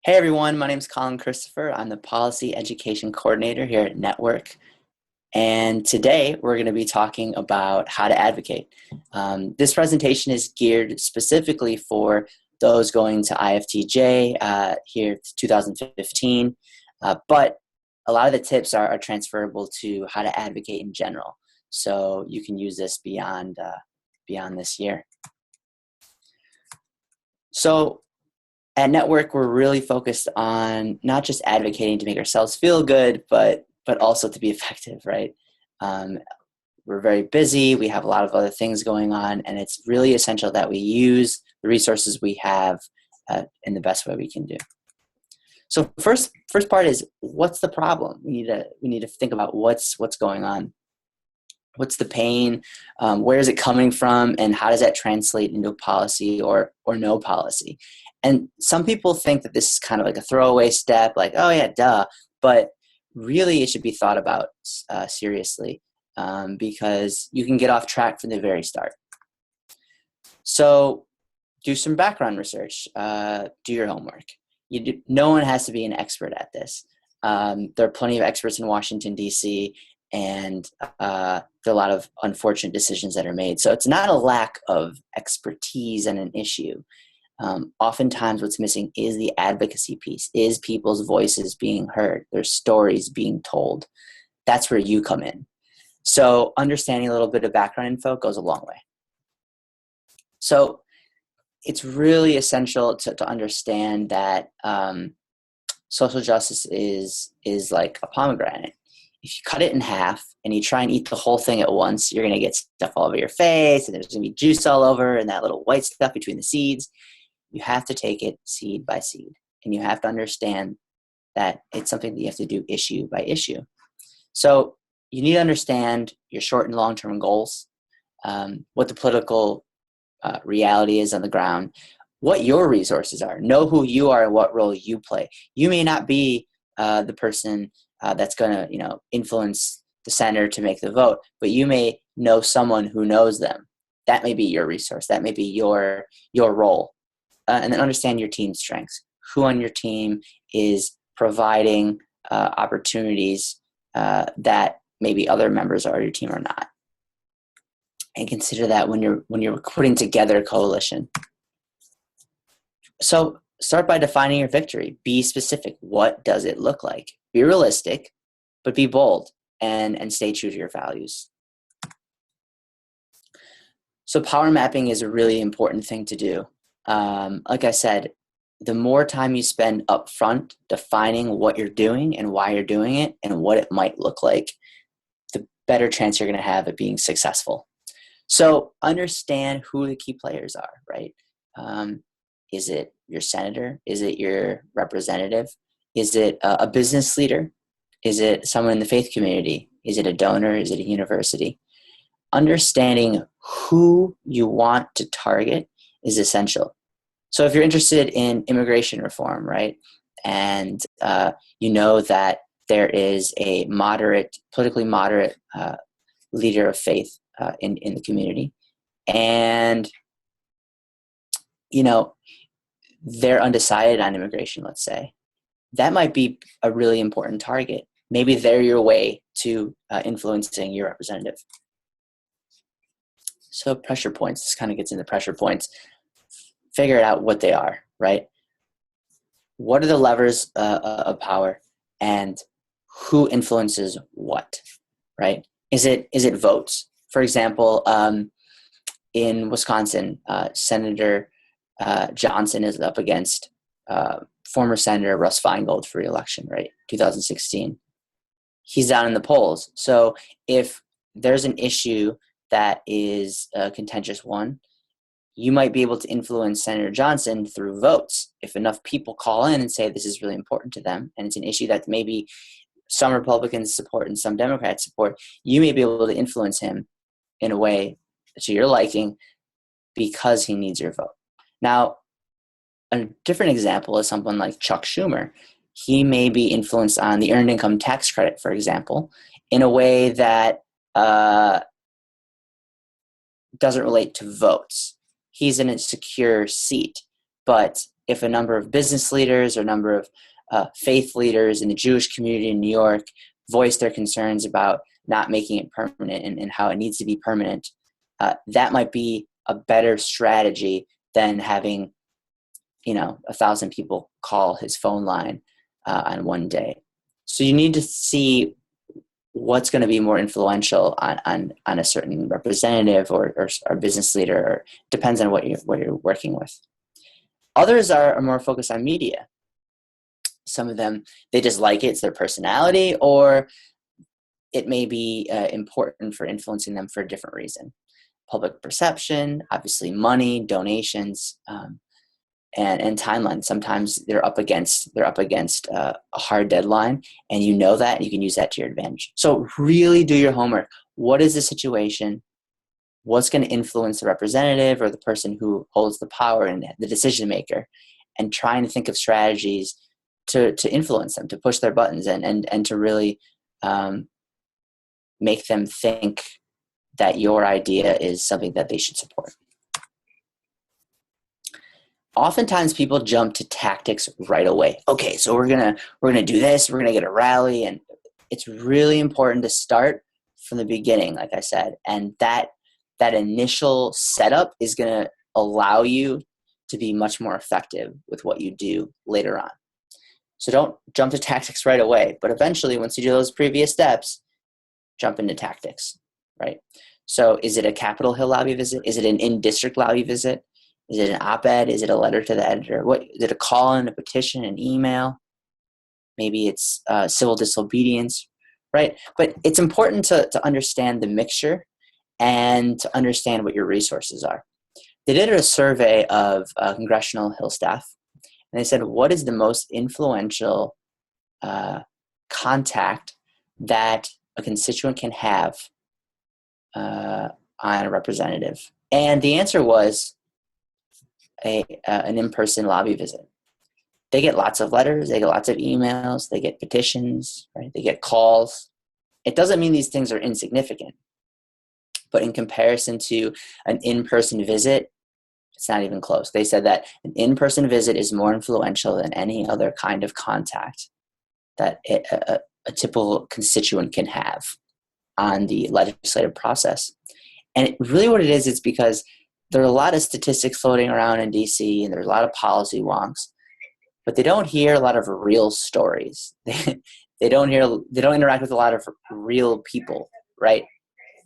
Hey everyone, my name is Colin Christopher. I'm the Policy Education Coordinator here at Network. And today we're going to be talking about how to advocate. This presentation is geared specifically for those going to IFTJ here 2015, but a lot of the tips are transferable to how to advocate in general. So you can use this beyond this year. So at Network, we're really focused on not just advocating to make ourselves feel good, but also to be effective, right? We're very busy. We have a lot of other things going on, and it's really essential that we use the resources we have in the best way we can do. So first part is, what's the problem? We need to think about what's going on. What's the pain? Where is it coming from? And how does that translate into a policy or no policy? And some people think that this is kind of like a throwaway step, like, oh yeah, duh. But really it should be thought about seriously because you can get off track from the very start. So do some background research, do your homework. No one has to be an expert at this. There are plenty of experts in Washington, D.C., and there are a lot of unfortunate decisions that are made. So it's not a lack of expertise in an issue. Oftentimes what's missing is the advocacy piece, is people's voices being heard, their stories being told. That's where you come in. So understanding a little bit of background info goes a long way. So it's really essential to understand that social justice is like a pomegranate. If you cut it in half and you try and eat the whole thing at once, you're going to get stuff all over your face, and there's going to be juice all over and that little white stuff between the seeds. You have to take it seed by seed, and you have to understand that it's something that you have to do issue by issue. So you need to understand your short and long-term goals, what the political reality is on the ground, what your resources are. Know who you are and what role you play. You may not be the person that's going to, influence the senator to make the vote, but you may know someone who knows them. That may be your resource. That may be your role. And then understand your team's strengths. Who on your team is providing opportunities that maybe other members of your team are not. And consider that when you're putting together a coalition. So start by defining your victory. Be specific. What does it look like? Be realistic, but be bold and stay true to your values. So power mapping is a really important thing to do. Like I said, the more time you spend up front defining what you're doing and why you're doing it and what it might look like, the better chance you're going to have at being successful. So understand who the key players are, right? Is it your senator? Is it your representative? Is it a business leader? Is it someone in the faith community? Is it a donor? Is it a university? Understanding who you want to target is essential. So if you're interested in immigration reform, right, and you know that there is a politically moderate leader of faith in the community, and they're undecided on immigration, let's say, that might be a really important target. Maybe they're your way to influencing your representative. So pressure points, this kind of gets into pressure points. Figure out what they are, right? What are the levers of power, and who influences what, right? Is it votes? For example, in Wisconsin, Senator Johnson is up against former Senator Russ Feingold for re-election, right? 2016. He's down in the polls. So if there's an issue that is a contentious one, you might be able to influence Senator Johnson through votes. If enough people call in and say this is really important to them, and it's an issue that maybe some Republicans support and some Democrats support, you may be able to influence him in a way to your liking because he needs your vote. Now, a different example is someone like Chuck Schumer. He may be influenced on the earned income tax credit, for example, in a way that doesn't relate to votes. He's in a secure seat, but if a number of business leaders or a number of faith leaders in the Jewish community in New York voice their concerns about not making it permanent and how it needs to be permanent, that might be a better strategy than having 1,000 people call his phone line on one day. So you need to see what's going to be more influential on a certain representative or business leader, or depends on what you're working with. Others are more focused on media. Some of them, they just like it, it's their personality, or it may be important for influencing them for a different reason. Public perception, obviously money, donations, and timeline. Sometimes they're up against a hard deadline, and you know that, and you can use that to your advantage. So really do your homework. What is the situation? What's going to influence the representative or the person who holds the power and the decision maker, and trying to think of strategies to influence them, to push their buttons, and to really make them think that your idea is something that they should support. Oftentimes people jump to tactics right away. Okay, so we're gonna do this, we're gonna get a rally, and it's really important to start from the beginning, like I said, and that initial setup is gonna allow you to be much more effective with what you do later on. So don't jump to tactics right away, but eventually, once you do those previous steps, jump into tactics, right? So is it a Capitol Hill lobby visit? Is it an in-district lobby visit? Is it an op-ed? Is it a letter to the editor? What is it? A call-in, a petition, an email? Maybe it's civil disobedience, right? But it's important to understand the mixture and to understand what your resources are. They did a survey of Congressional Hill staff, and they said, what is the most influential contact that a constituent can have on a representative? And the answer was an in-person lobby visit. They get lots of letters, they get lots of emails, they get petitions, right? They get calls. It doesn't mean these things are insignificant, but in comparison to an in-person visit, it's not even close. They said that an in-person visit is more influential than any other kind of contact that a typical constituent can have on the legislative process. And really what it is, it's because there are a lot of statistics floating around in DC, and there's a lot of policy wonks, but they don't hear a lot of real stories. They don't interact with a lot of real people, right?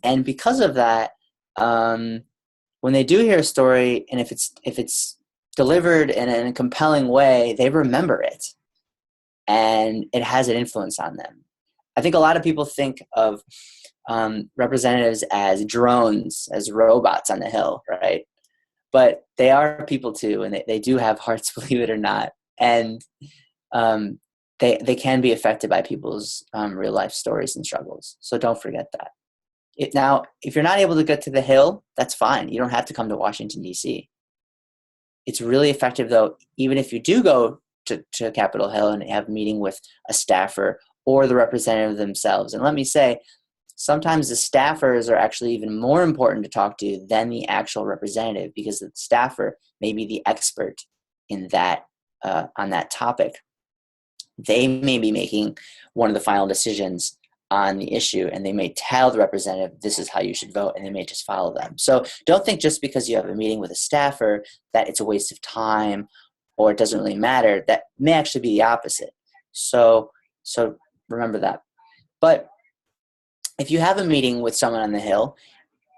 And because of that, when they do hear a story, and if it's delivered in a compelling way, they remember it, and it has an influence on them. I think a lot of people think of representatives as drones, as robots on the Hill, right? But they are people too, and they do have hearts, believe it or not. And they can be affected by people's real life stories and struggles. So don't forget that. If you're not able to get to the Hill, that's fine. You don't have to come to Washington, D.C. It's really effective, though, even if you do go to Capitol Hill and have a meeting with a staffer or the representative themselves. And let me say, sometimes the staffers are actually even more important to talk to than the actual representative, because the staffer may be the expert in that on that topic. They may be making one of the final decisions on the issue, and they may tell the representative, this is how you should vote, and they may just follow them. So don't think just because you have a meeting with a staffer that it's a waste of time or it doesn't really matter. That may actually be the opposite. So remember that. But if you have a meeting with someone on the Hill,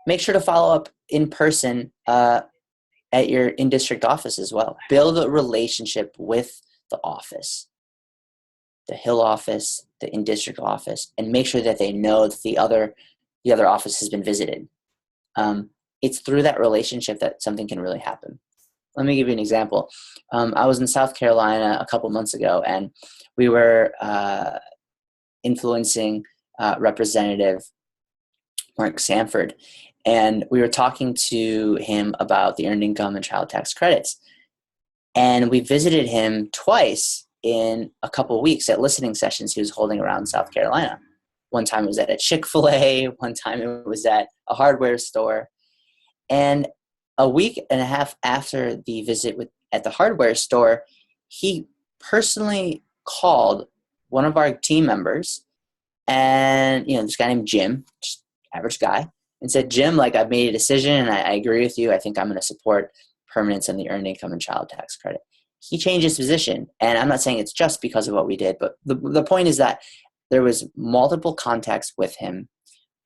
make sure to follow up in person at your in-district office as well. Build a relationship with the office, the Hill office, the in-district office, and make sure that they know that the other office has been visited. It's through that relationship that something can really happen. Let me give you an example. I was in South Carolina a couple months ago, and we were influencing Representative Mark Sanford, and we were talking to him about the earned income and child tax credits. And we visited him twice in a couple of weeks at listening sessions he was holding around South Carolina. One time it was at a Chick-fil-A, one time it was at a hardware store. And a week and a half after the visit at the hardware store, he personally called one of our team members, and this guy named Jim, just average guy, and said, Jim, like, I've made a decision and I agree with you. I think I'm going to support permanence in the earned income and child tax credit. He changed his position, and I'm not saying it's just because of what we did, but the point is that there was multiple contacts with him.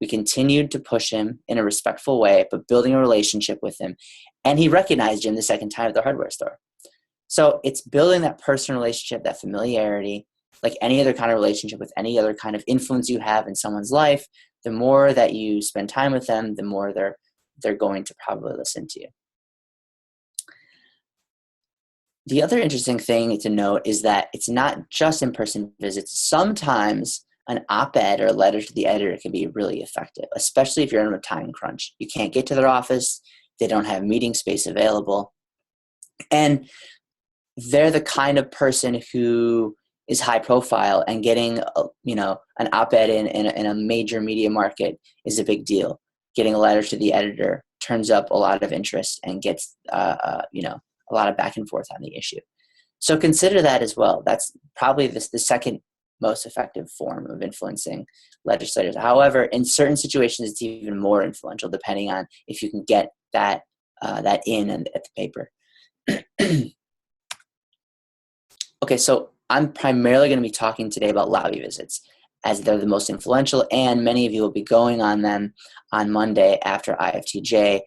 We continued to push him in a respectful way, but building a relationship with him. And he recognized Jim the second time at the hardware store. So it's building that personal relationship, that familiarity, like any other kind of relationship with any other kind of influence you have in someone's life. The more that you spend time with them, the more they're going to probably listen to you. The other interesting thing to note is that it's not just in-person visits. Sometimes an op-ed or a letter to the editor can be really effective, especially if you're in a time crunch. You can't get to their office. They don't have meeting space available. And they're the kind of person who is high profile, and getting an op-ed in a major media market is a big deal. Getting a letter to the editor turns up a lot of interest and gets a lot of back and forth on the issue. So consider that as well. That's probably the second most effective form of influencing legislators. However, in certain situations, it's even more influential, depending on if you can get that in and at the paper. Okay, so I'm primarily going to be talking today about lobby visits, as they're the most influential, and many of you will be going on them on Monday after IFTJ,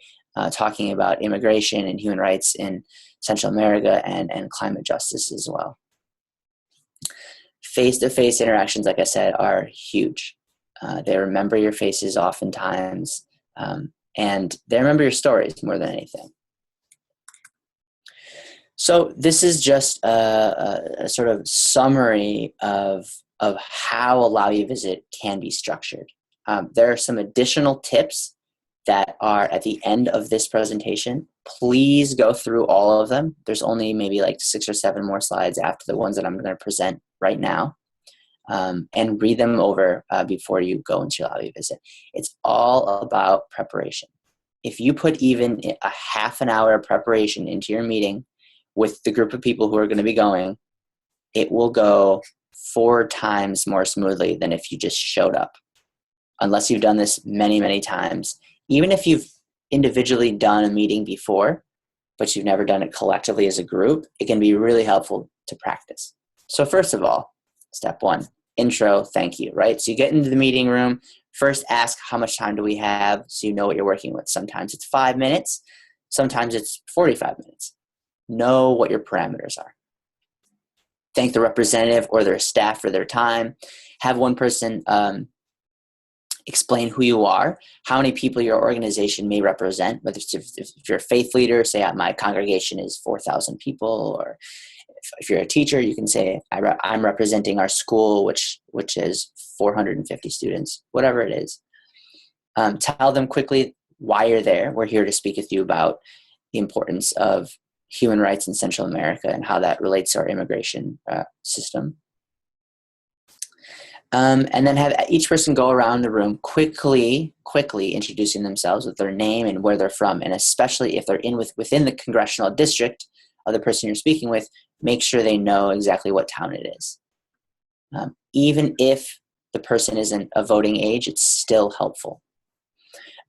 talking about immigration and human rights in Central America and climate justice as well. Face-to-face interactions, like I said, are huge. They remember your faces oftentimes, and they remember your stories more than anything. So this is just a sort of summary of how a lobby visit can be structured. There are some additional tips that are at the end of this presentation. Please go through all of them. There's only maybe like 6 or 7 more slides after the ones that I'm going to present right now, and read them over before you go into your lobby visit. It's all about preparation. If you put even a half an hour of preparation into your meeting with the group of people who are going to be going, it will go 4 times more smoothly than if you just showed up. Unless you've done this many, many times. Even if you've individually done a meeting before, but you've never done it collectively as a group, it can be really helpful to practice. So first of all, step 1, intro, thank you, right? So you get into the meeting room, first ask how much time do we have so you know what you're working with. Sometimes it's 5 minutes, sometimes it's 45 minutes. Know what your parameters are. Thank the representative or their staff for their time. Have one person explain who you are, how many people your organization may represent, whether it's if you're a faith leader, say my congregation is 4,000 people, or if you're a teacher, you can say I'm representing our school, which is 450 students, whatever it is. Tell them quickly why you're there. We're here to speak with you about the importance of human rights in Central America and how that relates to our immigration system. And then have each person go around the room quickly introducing themselves with their name and where they're from. And especially if they're within the congressional district of the person you're speaking with, make sure they know exactly what town it is. Even if the person isn't a voting age, it's still helpful.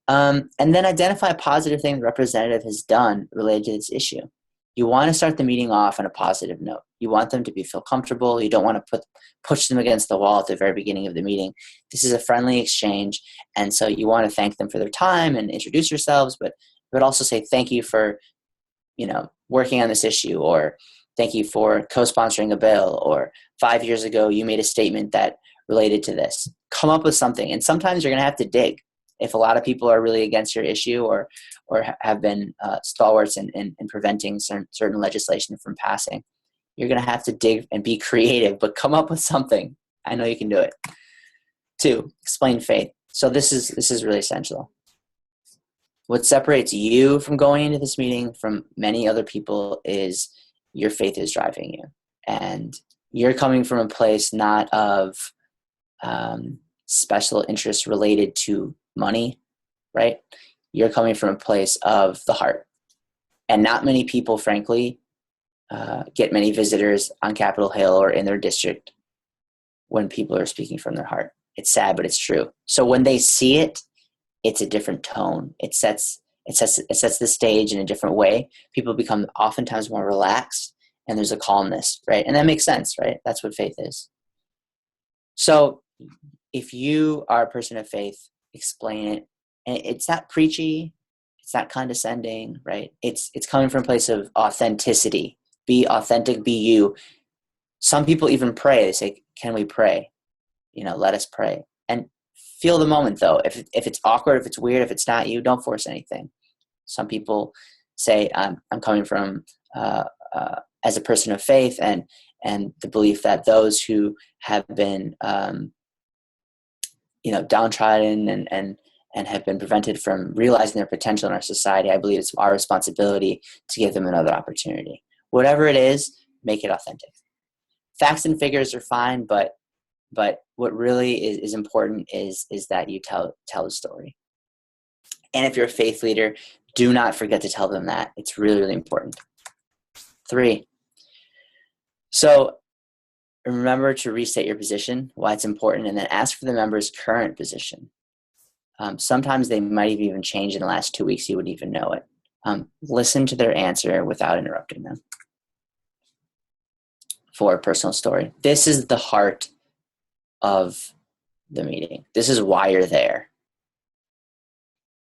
And then identify a positive thing the representative has done related to this issue. You want to start the meeting off on a positive note. You want them to feel comfortable. You don't want to push them against the wall at the very beginning of the meeting. This is a friendly exchange, and so you want to thank them for their time and introduce yourselves, but also say thank you for, working on this issue, or thank you for co-sponsoring a bill, or 5 years ago you made a statement that related to this. Come up with something, and sometimes you're going to have to dig. If a lot of people are really against your issue or have been stalwarts in preventing certain legislation from passing, you're going to have to dig and be creative, but come up with something. I know you can do it. 2, explain faith. So this is really essential. What separates you from going into this meeting from many other people is your faith is driving you. And you're coming from a place not of special interest related to money, right? You're coming from a place of the heart. And not many people, frankly, get many visitors on Capitol Hill or in their district when people are speaking from their heart. It's sad, but it's true. So when they see it, it's a different tone. It sets the stage in a different way. People become oftentimes more relaxed, and there's a calmness, right? And that makes sense, right? That's what faith is. So if you are a person of faith, explain it. And it's not preachy. It's not condescending, right? It's coming from a place of authenticity. Be authentic, be you. Some people even pray. They say, can we pray? Let us pray. And feel the moment, though. If it's awkward, if it's weird, if it's not you, don't force anything. Some people say, I'm coming from as a person of faith, and the belief that those who have been downtrodden and have been prevented from realizing their potential in our society, I believe it's our responsibility to give them another opportunity. Whatever it is, make it authentic. Facts and figures are fine, but what really is important is that you tell the story. And if you're a faith leader, do not forget to tell them that. It's really, really important. 3. So remember to restate your position, why it's important, and then ask for the member's current position. Sometimes they might have even changed in the last 2 weeks. You would even know it. Listen to their answer without interrupting them. 4, personal story. This is the heart of the meeting. This is why you're there.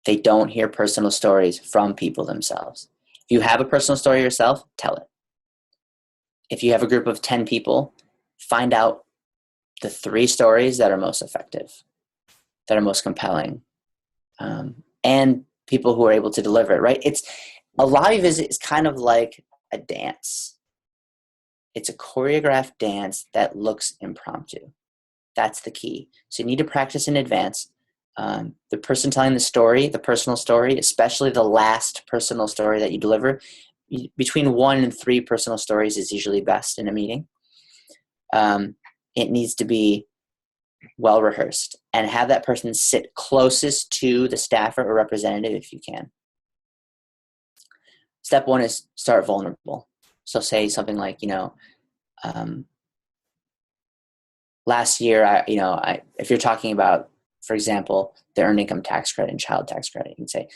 They don't hear personal stories from people themselves. If you have a personal story yourself, tell it. If you have a group of 10 people, find out the 3 stories that are most effective, that are most compelling, and people who are able to deliver it, right? A lobby visit is kind of like a dance. It's a choreographed dance that looks impromptu. That's the key. So you need to practice in advance. The person telling the story, the personal story, especially the last personal story that you deliver, between 1 and 3 personal stories is usually best in a meeting. It needs to be well rehearsed, and have that person sit closest to the staffer or representative if you can. Step 1 is start vulnerable. So say something like, last year, if you're talking about, for example, the earned income tax credit and child tax credit, you can say,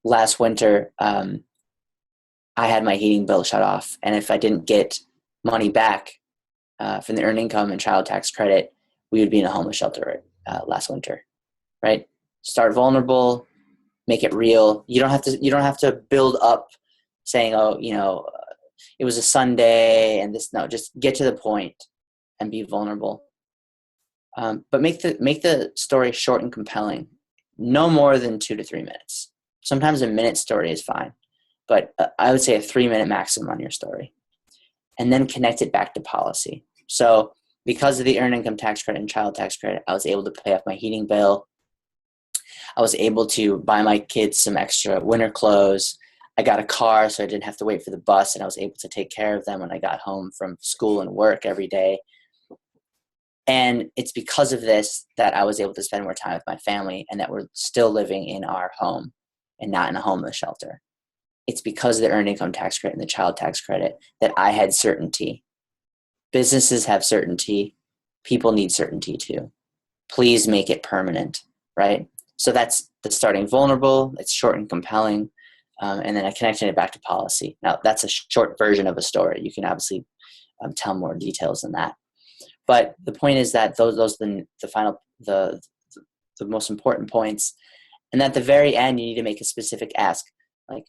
last winter, I had my heating bill shut off, and if I didn't get money back from the earned income and child tax credit, we would be in a homeless shelter last winter, right? Start vulnerable, make it real. You don't have to build up saying, it was a Sunday and this. No, just get to the point and be vulnerable. But make the story short and compelling. No more than 2 to 3 minutes. Sometimes a minute story is fine, but I would say a 3-minute maximum on your story. And then connect it back to policy. So because of the earned income tax credit and child tax credit, I was able to pay off my heating bill. I was able to buy my kids some extra winter clothes. I got a car so I didn't have to wait for the bus, and I was able to take care of them when I got home from school and work every day. And it's because of this that I was able to spend more time with my family, and that we're still living in our home and not in a homeless shelter. It's because of the earned income tax credit and the child tax credit that I had certainty. Businesses have certainty. People need certainty too. Please make it permanent, right? So that's the starting vulnerable. It's short and compelling. And then I connected it back to policy. Now, that's a short version of a story. You can obviously tell more details than that. But the point is that those are the most important points. And at the very end, you need to make a specific ask. Like,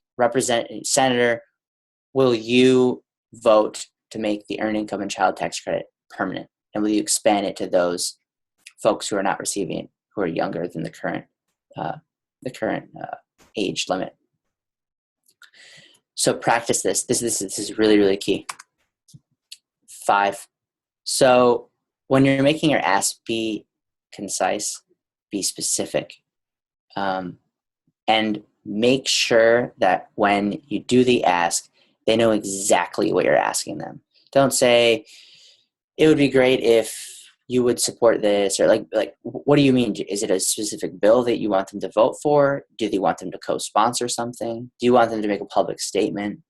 Senator, will you vote to make the earned income and child tax credit permanent? And will you expand it to those folks who are not receiving it, who are younger than the current age limit? So practice this. This is really, really key. 5. So when you're making your ask, be concise, be specific, and make sure that when you do the ask, they know exactly what you're asking them. Don't say, it would be great if you would support this, or like, what do you mean? Is it a specific bill that you want them to vote for? Do you want them to co-sponsor something? Do you want them to make a public statement?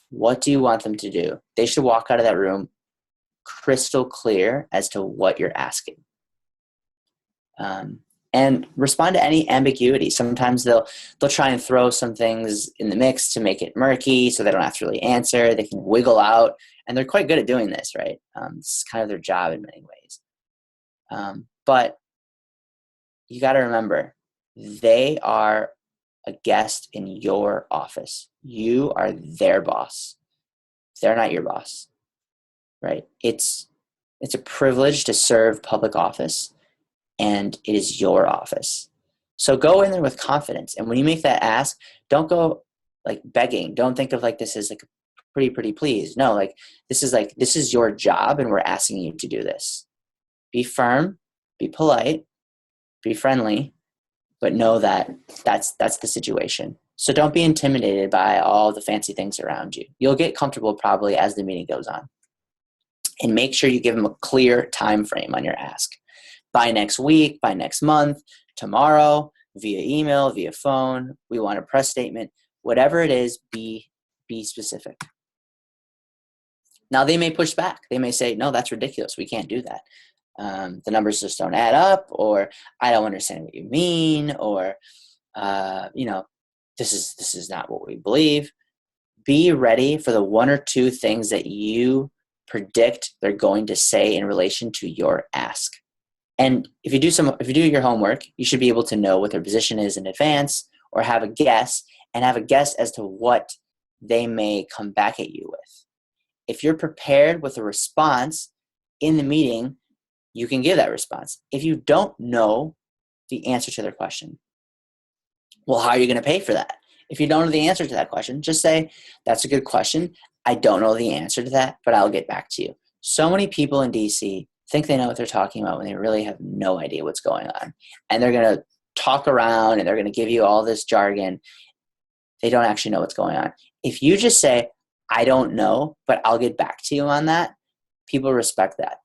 What do you want them to do? They should walk out of that room crystal clear as to what you're asking. And respond to any ambiguity. Sometimes they'll try and throw some things in the mix to make it murky so they don't have to really answer. They can wiggle out, and they're quite good at doing this, right? It's kind of their job in many ways. But you got to remember, they are a guest in your office. You are their boss. They're not your boss, right? It's a privilege to serve public office, and it is your office. So go in there with confidence. And when you make that ask, don't go like begging. Don't think of like this is like pretty please. No, like this is your job, and we're asking you to do this. Be firm, be polite, be friendly, but know that that's the situation. So don't be intimidated by all the fancy things around you. You'll get comfortable probably as the meeting goes on. And make sure you give them a clear time frame on your ask. By next week, by next month, tomorrow, via email, via phone, we want a press statement. Whatever it is, be specific. Now, they may push back. They may say, no, that's ridiculous. We can't do that. The numbers just don't add up, or I don't understand what you mean, or, this is not what we believe. Be ready for the one or two things that you predict they're going to say in relation to your ask. And if you do your homework, you should be able to know what their position is in advance, or have a guess as to what they may come back at you with. If you're prepared with a response in the meeting, you can give that response. If you don't know the answer to their question, well, how are you going to pay for that? If you don't know the answer to that question, just say, that's a good question. I don't know the answer to that, but I'll get back to you. So many people in DC think they know what they're talking about when they really have no idea what's going on. And they're going to talk around, and they're going to give you all this jargon. They don't actually know what's going on. If you just say, I don't know, but I'll get back to you on that, people respect that.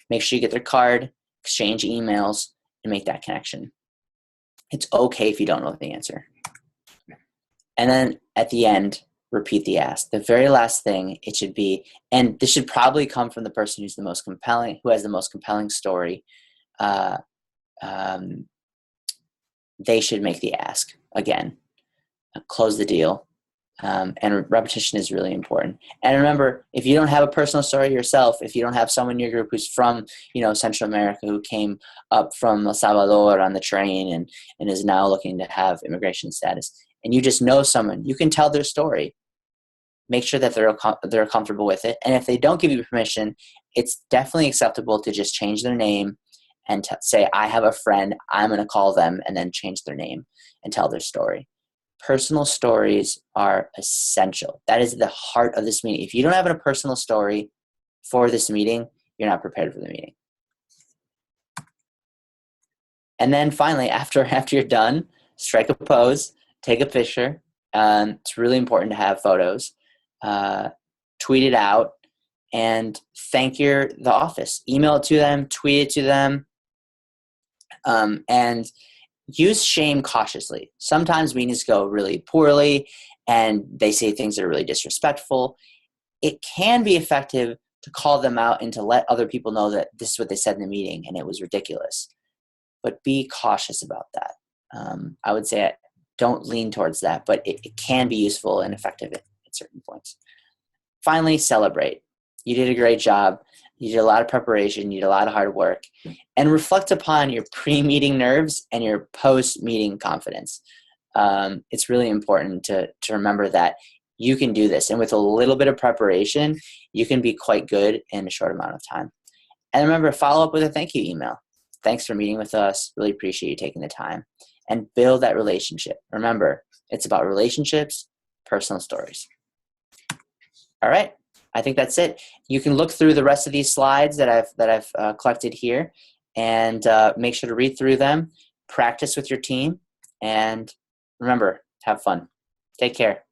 Make sure you get their card, exchange emails, and make that connection. It's okay if you don't know the answer. And then at the end, repeat the ask. The very last thing it should be, and this should probably come from the person who has the most compelling story. They should make the ask again. Close the deal. And repetition is really important. And remember, if you don't have a personal story yourself, if you don't have someone in your group who's from, Central America, who came up from El Salvador on the train and is now looking to have immigration status, and you just know someone, you can tell their story. Make sure that they're comfortable with it. And if they don't give you permission, it's definitely acceptable to just change their name and say, I have a friend, I'm going to call them, and then change their name and tell their story. Personal stories are essential. That is the heart of this meeting. If you don't have a personal story for this meeting, you're not prepared for the meeting. And then finally, after you're done, strike a pose, take a picture. It's really important to have photos. Tweet it out, and thank the office. Email it to them, tweet it to them, and use shame cautiously. Sometimes meetings go really poorly, and they say things that are really disrespectful. It can be effective to call them out and to let other people know that this is what they said in the meeting and it was ridiculous. But be cautious about that. I would say don't lean towards that, but it can be useful and effective at certain points. Finally, celebrate. You did a great job. You did a lot of preparation. You did a lot of hard work. And reflect upon your pre-meeting nerves and your post-meeting confidence. It's really important to remember that you can do this. And with a little bit of preparation, you can be quite good in a short amount of time. And remember, follow up with a thank you email. Thanks for meeting with us. Really appreciate you taking the time. And build that relationship. Remember, it's about relationships, personal stories. All right. I think that's it. You can look through the rest of these slides that I've collected here, and make sure to read through them, practice with your team, and remember, have fun. Take care.